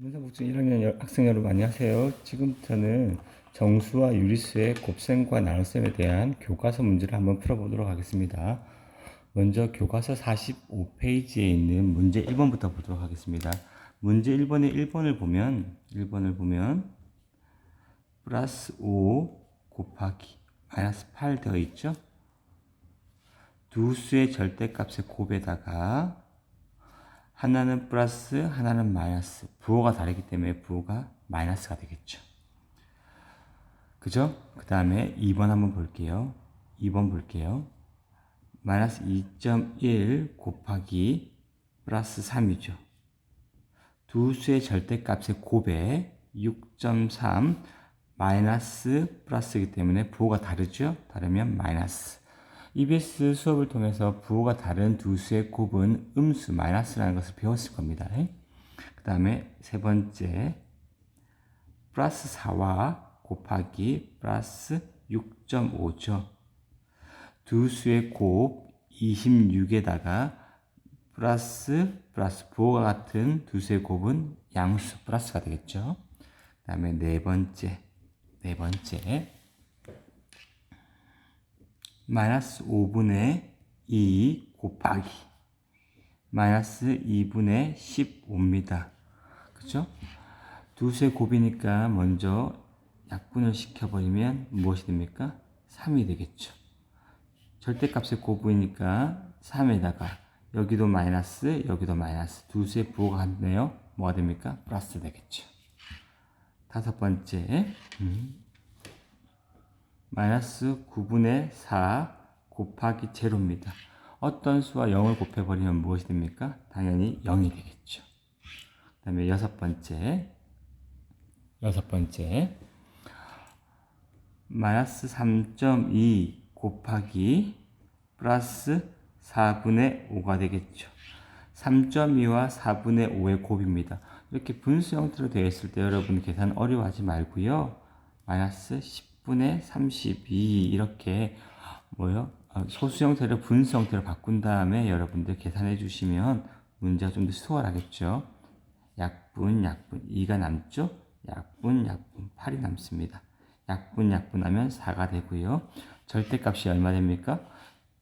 문서복층 1학년 학생 여러분 안녕하세요. 지금부터는 정수와 유리수의 곱셈과 나눗셈에 대한 교과서 문제를 한번 풀어보도록 하겠습니다. 먼저 교과서 45페이지에 있는 문제 1번부터 보도록 하겠습니다. 문제 1번의 1번을 보면 플러스 5 곱하기 마이너스 8 되어 있죠. 두 수의 절대값의 곱에다가 하나는 플러스, 하나는 마이너스. 부호가 다르기 때문에 부호가 마이너스가 되겠죠. 그죠? 그 다음에 2번 한번 볼게요. 2번 볼게요. 마이너스 2.1 곱하기 플러스 3이죠. 두 수의 절대값의 곱에 6.3 마이너스 플러스이기 때문에 부호가 다르죠? 다르면 마이너스. EBS 수업을 통해서 부호가 다른 두 수의 곱은 음수 마이너스라는 것을 배웠을 겁니다. 그 다음에 세 번째 플러스 4와 곱하기 플러스 6.5죠. 두 수의 곱 26에다가 플러스 부호가 같은 두 수의 곱은 양수 플러스가 되겠죠. 그 다음에 네 번째 마이너스 5분의 2 곱하기 마이너스 2분의 15입니다. 그죠? 두 수의 곱이니까 먼저 약분을 시켜버리면 무엇이 됩니까? 3이 되겠죠. 절대값의 곱이니까 3에다가 여기도 마이너스, 여기도 마이너스. 두 수의 부호가 같네요. 뭐가 됩니까? 플러스 되겠죠. 다섯 번째 마이너스 9분의 4 곱하기 제로입니다. 어떤 수와 0을 곱해버리면 무엇이 됩니까? 당연히 0이 되겠죠. 그 다음에 여섯 번째 마이너스 3.2 곱하기 플러스 4분의 5가 되겠죠. 3.2와 4분의 5의 곱입니다. 이렇게 분수 형태로 되어 있을 때 여러분 계산 어려워하지 말고요. 마이너스 10분의 32 이렇게 소수 형태를 분수 형태로 바꾼 다음에 여러분들 계산해 주시면 문제가 좀 더 수월하겠죠. 약분 2가 남죠. 약분 8이 남습니다. 약분하면 4가 되고요. 절대값이 얼마 됩니까?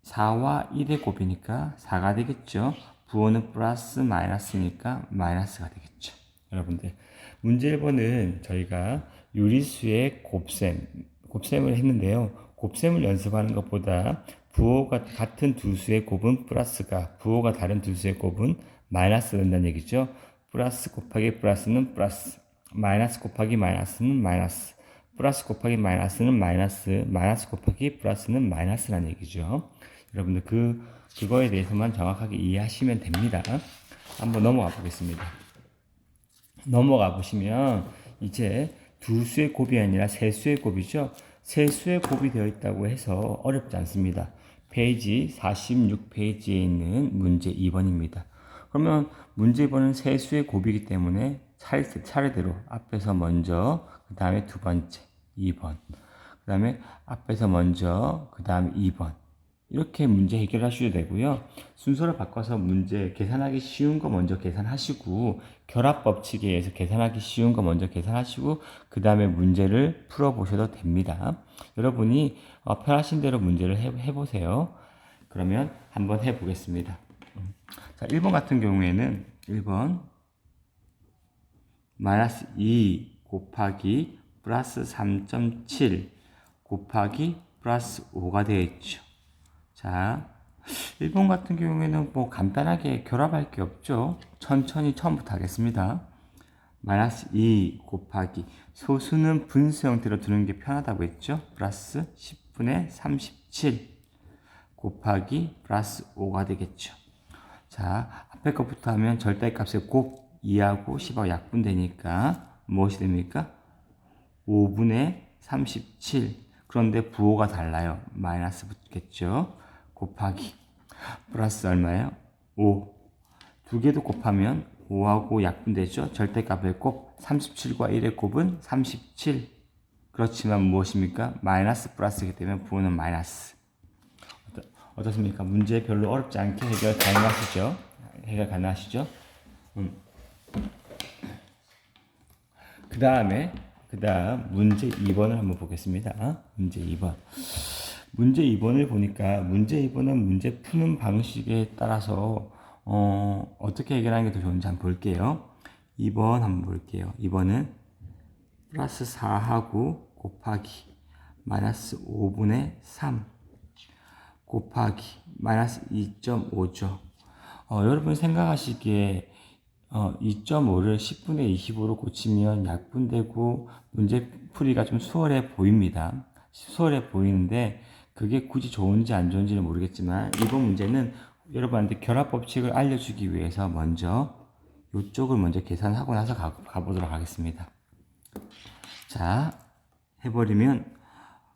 4와 1의 곱이니까 4가 되겠죠. 부호는 플러스 마이너스니까 마이너스가 되겠죠. 여러분들 문제 1번은 저희가 유리수의 곱셈을 했는데요. 곱셈을 연습하는 것보다 부호가 같은 두 수의 곱은 플러스가, 부호가 다른 두 수의 곱은 마이너스 된다는 얘기죠. 플러스 곱하기 플러스는 플러스, 마이너스 곱하기 마이너스는 마이너스, 플러스 곱하기 마이너스는 마이너스, 마이너스 곱하기 플러스는 마이너스라는 얘기죠. 여러분들 그거에 대해서만 정확하게 이해하시면 됩니다. 한번 넘어가 보겠습니다. 넘어가 보시면 이제 두 수의 곱이 아니라 세 수의 곱이죠. 세 수의 곱이 되어 있다고 해서 어렵지 않습니다. 페이지 46페이지에 있는 문제 2번입니다. 그러면 문제 2번은 세 수의 곱이기 때문에 차례대로 앞에서 먼저, 그 다음에 두 번째, 2번, 그 다음에 앞에서 먼저, 그 다음에 2번 이렇게 문제 해결하셔도 되고요. 순서를 바꿔서 문제 계산하기 쉬운 거 먼저 계산하시고 결합 법칙에 의해서 계산하기 쉬운 거 먼저 계산하시고 그 다음에 문제를 풀어보셔도 됩니다. 여러분이 편하신 대로 문제를 해보세요. 그러면 한번 해보겠습니다. 자, 1번 같은 경우에는 1번 마이너스 2 곱하기 플러스 3.7 곱하기 플러스 5가 되어 있죠. 자, 1번 같은 경우에는 뭐 간단하게 결합할 게 없죠. 천천히 처음부터 하겠습니다. 마이너스 2 곱하기 소수는 분수 형태로 두는 게 편하다고 했죠. 플러스 10분의 37 곱하기 플러스 5가 되겠죠. 자, 앞에 것부터 하면 절대값의 곱 2하고 10하고 약분되니까 무엇이 됩니까? 5분의 37. 그런데 부호가 달라요. 마이너스 붙겠죠. 곱하기 플러스 얼마예요? 5. 두 개도 곱하면 5하고 약분되죠. 절대값의 곱 37과 1의 곱은 37. 그렇지만 무엇입니까? 마이너스 플러스이기 때문에 부호는 마이너스. 어떻습니까? 문제 별로 어렵지 않게 해결 가능하시죠? 그다음 문제 2번을 한번 보겠습니다. 문제 2번. 문제 2번을 보니까 문제 2번은 문제 푸는 방식에 따라서 어떻게 해결하는 게 더 좋은지 한번 볼게요. 2번 한번 볼게요. 2번은 플러스 4하고 곱하기 마이너스 5분의 3 곱하기 마이너스 2.5죠. 여러분 생각하시기에 2.5를 10분의 25로 고치면 약분되고 문제 풀이가 좀 수월해 보입니다. 수월해 보이는데 그게 굳이 좋은지 안 좋은지는 모르겠지만 이번 문제는 여러분한테 결합 법칙을 알려주기 위해서 먼저 이쪽을 먼저 계산하고 나서 가보도록 하겠습니다. 자, 해버리면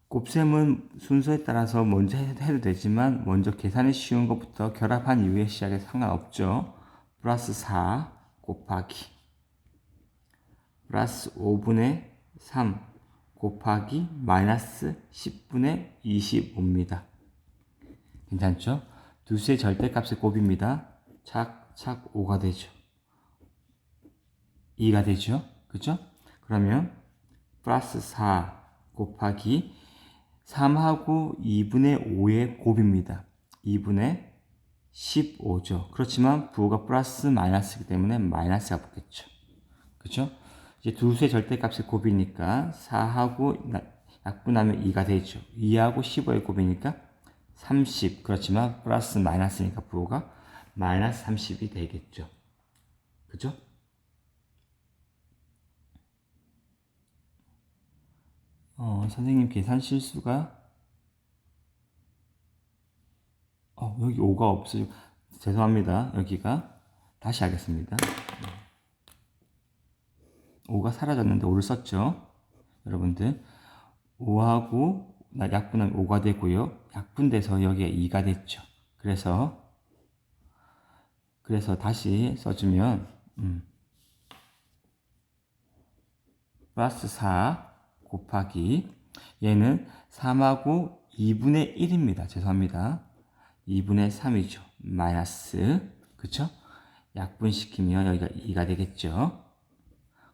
곱셈은 순서에 따라서 먼저 해도 되지만 먼저 계산이 쉬운 것부터 결합한 이후에 시작해서 상관없죠. 플러스 4 곱하기 플러스 5분의 3 곱하기 마이너스 10분의 25입니다. 괜찮죠? 두수의 절대값의 곱입니다. 착착 5가 되죠. 2가 되죠. 그죠? 그러면 플러스 4 곱하기 3하고 2분의 5의 곱입니다. 2분의 15죠. 그렇지만 부호가 플러스 마이너스이기 때문에 마이너스가 붙겠죠. 그죠? 이제 두수의 절대값의 곱이니까 4하고 약분하면 2가 되죠. 2하고 15의 곱이니까 30. 그렇지만 플러스 마이너스니까 부호가 마이너스 30이 되겠죠. 그죠? 선생님 계산 실수가 여기 5가 없어요. 죄송합니다. 여기가 다시 하겠습니다. 5가 사라졌는데 5를 썼죠. 여러분들 5하고 약분하면 5가 되고요. 약분돼서 여기에 2가 됐죠. 그래서 다시 써주면 플러스 4 곱하기 얘는 3하고 2분의 1입니다. 죄송합니다. 2분의 3이죠. 마이너스 그쵸? 약분시키면 여기가 2가 되겠죠.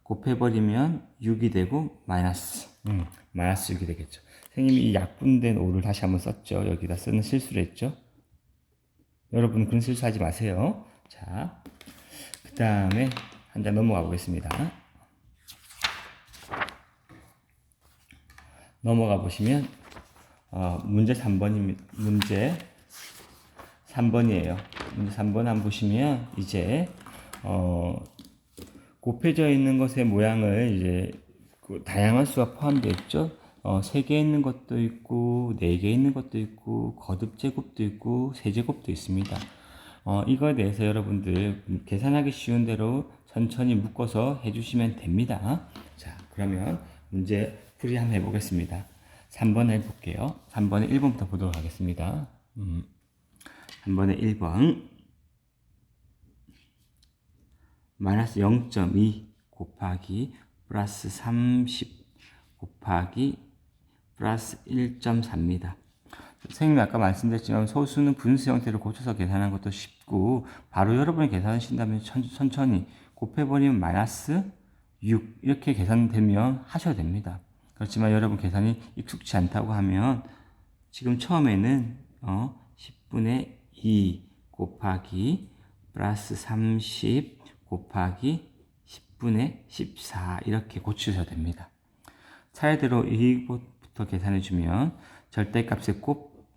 곱해버리면 6이 되고 마이너스 마이너스 6이 되겠죠. 선생님이 이 약분된 5를 다시 한번 썼죠. 여기다 쓰는 실수를 했죠. 여러분 그런 실수하지 마세요. 자, 그 다음에 한 장 넘어가 보겠습니다. 넘어가 보시면 문제 3번입니다. 문제 3번이에요. 문제 3번 한번 보시면 이제 곱해져 있는 것의 모양을 이제 다양한 수가 포함되어 있죠. 3개 있는 것도 있고 4개 있는 것도 있고 거듭 제곱도 있고 세제곱도 있습니다. 이거에 대해서 여러분들 계산하기 쉬운 대로 천천히 묶어서 해주시면 됩니다. 자, 그러면 문제 풀이 한번 해보겠습니다. 3번 해볼게요. 3번에 1번부터 보도록 하겠습니다. 3번에 1번 마이너스 0.2 곱하기 플러스 30 곱하기 플러스 1.4입니다. 선생님이 아까 말씀드렸지만 소수는 분수 형태로 고쳐서 계산하는 것도 쉽고 바로 여러분이 계산하신다면 천천히 곱해버리면 마이너스 6 이렇게 계산되면 하셔도 됩니다. 그렇지만 여러분 계산이 익숙치 않다고 하면 지금 처음에는 10분의 2 곱하기 플러스 30 곱하기 10분의 14 이렇게 고치셔도 됩니다. 차례대로 이것부터 계산해 주면 절대값의 곱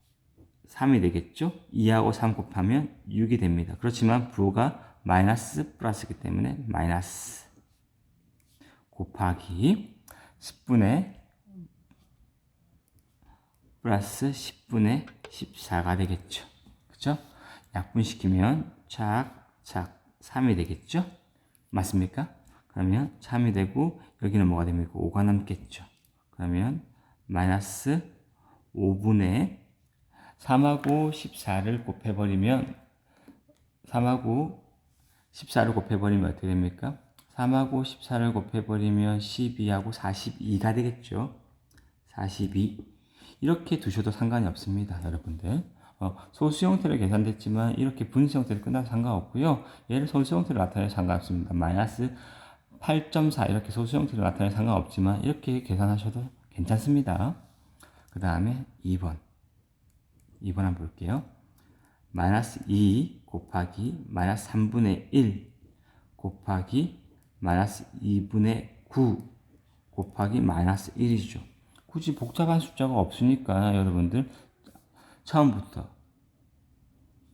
3이 되겠죠. 2하고 3 곱하면 6이 됩니다. 그렇지만 부호가 마이너스 플러스이기 때문에 마이너스 곱하기 10분의 플러스 10분의 14가 되겠죠. 그죠? 약분시키면 착착 3이 되겠죠? 맞습니까? 그러면 3이 되고 여기는 뭐가 됩니까? 5가 남겠죠. 그러면 마이너스 5분의 3하고 14를 곱해버리면 3하고 14를 곱해버리면 어떻게 됩니까? 3하고 14를 곱해버리면 12하고 42가 되겠죠. 42 이렇게 두셔도 상관이 없습니다. 여러분들 소수 형태로 계산됐지만 이렇게 분수 형태로 끝나도 상관없고요. 얘를 소수 형태로 나타내도 상관없습니다. 마이너스 8.4 이렇게 소수 형태로 나타내면 상관없지만 이렇게 계산하셔도 괜찮습니다. 그 다음에 2번 한번 볼게요. 마이너스 2 곱하기 마이너스 3분의 1 곱하기 마이너스 2분의 9 곱하기 마이너스 1이죠. 굳이 복잡한 숫자가 없으니까 여러분들 처음부터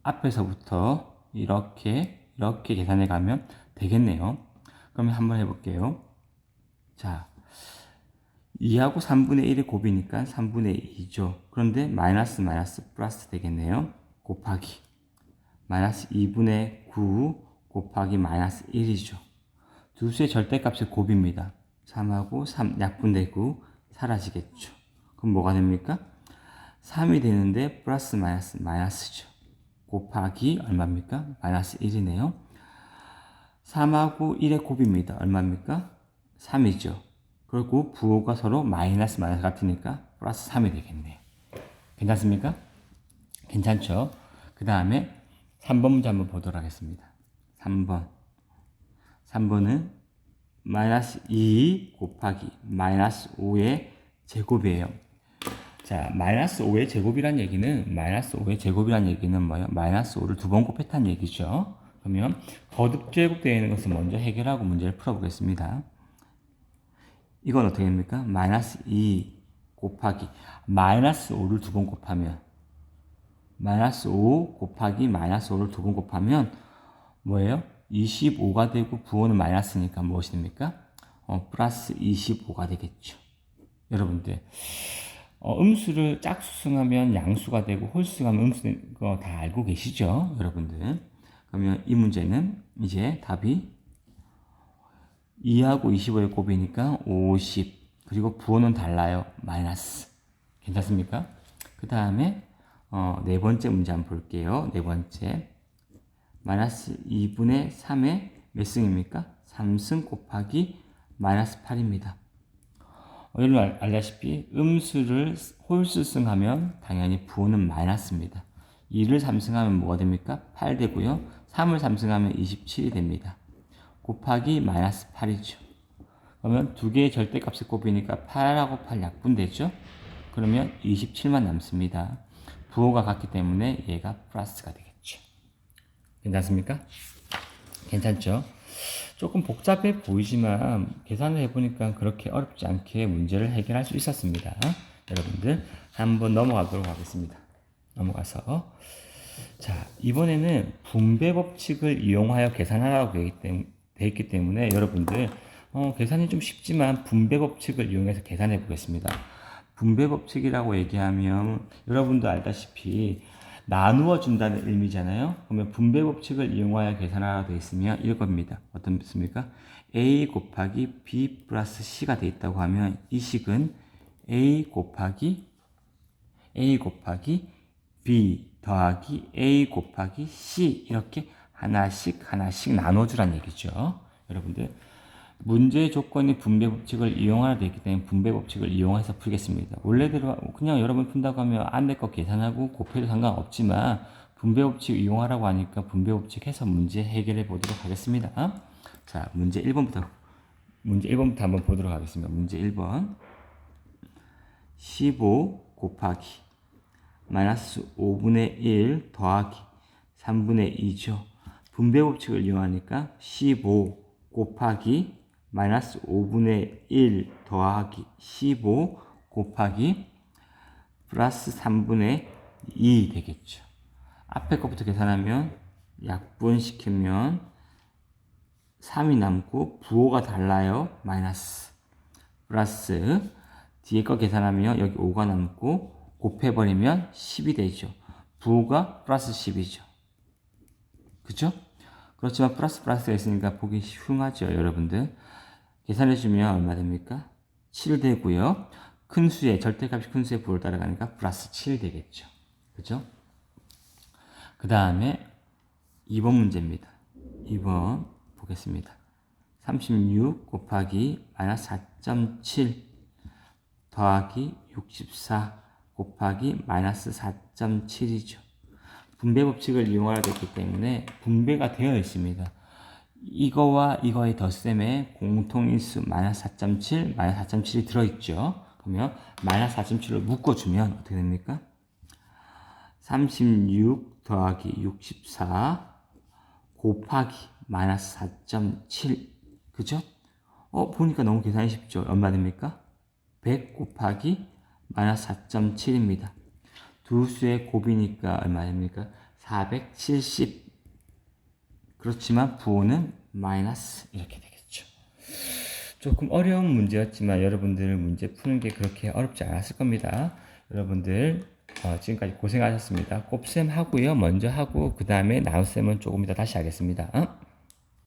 앞에서부터 이렇게 계산해 가면 되겠네요. 그러면 한번 해볼게요. 자, 2하고 3분의 1의 곱이니까 3분의 2죠. 그런데 마이너스 플러스 되겠네요. 곱하기 마이너스 2분의 9 곱하기 마이너스 1이죠. 두 수의 절대값의 곱입니다. 3하고 3 약분되고 사라지겠죠. 그럼 뭐가 됩니까? 3이 되는데 플러스 마이너스죠. 곱하기 얼마입니까? 마이너스 1이네요. 3하고 1의 곱입니다. 얼마입니까? 3이죠. 그리고 부호가 서로 마이너스 같으니까 플러스 3이 되겠네요. 괜찮습니까? 괜찮죠? 그 다음에 3번 문제 한번 보도록 하겠습니다. 3번은 마이너스 2 곱하기 마이너스 5의 제곱이에요. 자, 마이너스 5의 제곱이란 얘기는 뭐예요? 마이너스 5를 두 번 곱했다는 얘기죠. 그러면 거듭 제곱되어 있는 것을 먼저 해결하고 문제를 풀어보겠습니다. 이건 어떻게 됩니까? 마이너스 2 곱하기 마이너스 5를 두 번 곱하면 마이너스 5 곱하기 마이너스 5를 두 번 곱하면 뭐예요? 25가 되고 부호는 마이너스니까 무엇이 됩니까? 플러스 25가 되겠죠. 여러분들 음수를 짝수승하면 양수가 되고 홀수승하면 음수된 거 다 알고 계시죠? 여러분들. 그러면 이 문제는 이제 답이 2하고 25의 곱이니까 50 그리고 부호는 달라요. 마이너스. 괜찮습니까? 그 다음에 네 번째 문제 한번 볼게요. 네 번째 마이너스 2분의 3의 몇 승입니까? 3승 곱하기 마이너스 8입니다. 여러분 알다시피 음수를 홀수승하면 당연히 부호는 마이너스입니다. 2를 3승하면 뭐가 됩니까? 8 되고요. 3을 3승하면 27이 됩니다. 곱하기 마이너스 8이죠. 그러면 두 개의 절대값의 곱이니까 8하고 8 약분되죠? 그러면 27만 남습니다. 부호가 같기 때문에 얘가 플러스가 되겠죠. 괜찮습니까? 괜찮죠? 조금 복잡해 보이지만 계산을 해보니까 그렇게 어렵지 않게 문제를 해결할 수 있었습니다. 여러분들 한번 넘어가도록 하겠습니다. 넘어가서 자, 이번에는 분배 법칙을 이용하여 계산하라고 되어 있기 때문에 여러분들 계산이 좀 쉽지만 분배 법칙을 이용해서 계산해 보겠습니다. 분배 법칙이라고 얘기하면 여러분도 알다시피 나누어 준다는 의미잖아요. 그러면 분배 법칙을 이용하여 계산하라 되어 있으면 이겁니다. 어떤 뜻입니까? A 곱하기 B 플러스 C가 되어 있다고 하면 이 식은 A 곱하기 B 더하기 A 곱하기 C 이렇게 하나씩 나눠주란 얘기죠. 여러분들 문제의 조건이 분배 법칙을 이용하라 되어 있기 때문에 분배 법칙을 이용해서 풀겠습니다. 원래대로 그냥 여러분 푼다고 하면 안내 거 계산하고 곱해도 상관없지만 분배 법칙 이용하라고 하니까 분배 법칙 해서 문제 해결해 보도록 하겠습니다. 자, 문제 1번부터 한번 보도록 하겠습니다. 문제 1번 15 곱하기 마이너스 5분의 1 더하기 3분의 2죠. 분배 법칙을 이용하니까 15 곱하기 마이너스 5분의 1 더하기 15 곱하기 플러스 3분의 2 되겠죠. 앞에 것부터 계산하면 약분시키면 3이 남고 부호가 달라요. 마이너스 플러스 뒤에 거 계산하면 여기 5가 남고 곱해버리면 10이 되죠. 부호가 플러스 10이죠. 그쵸? 그렇지만 플러스가 있으니까 보기 흉하죠. 여러분들 계산해주면 얼마 됩니까? 7 되고요. 큰 수의 절대값이 큰 수의 부호를 따라가니까 플러스 7 되겠죠. 그죠? 그 다음에 2번 문제입니다. 2번 보겠습니다. 36 곱하기 마이너스 4.7 더하기 64 곱하기 마이너스 4.7이죠. 분배 법칙을 이용하려 했기 때문에 분배가 되어 있습니다. 이거와 이거의 덧셈에 공통인수 마이너스 4.7, 마이너스 4.7이 들어있죠. 그러면 마이너스 4.7을 묶어주면 어떻게 됩니까? 36 더하기 64 곱하기 마이너스 4.7 그죠? 보니까 너무 계산이 쉽죠? 얼마 됩니까? 100 곱하기 마이너스 4.7입니다. 두 수의 곱이니까 얼마 됩니까? 470 그렇지만 부호는 마이너스 이렇게 되겠죠. 조금 어려운 문제였지만 여러분들 문제 푸는 게 그렇게 어렵지 않았을 겁니다. 여러분들 지금까지 고생하셨습니다. 곱셈 하고요. 먼저 하고 그 다음에 나눗셈은 조금 이따 다시 하겠습니다.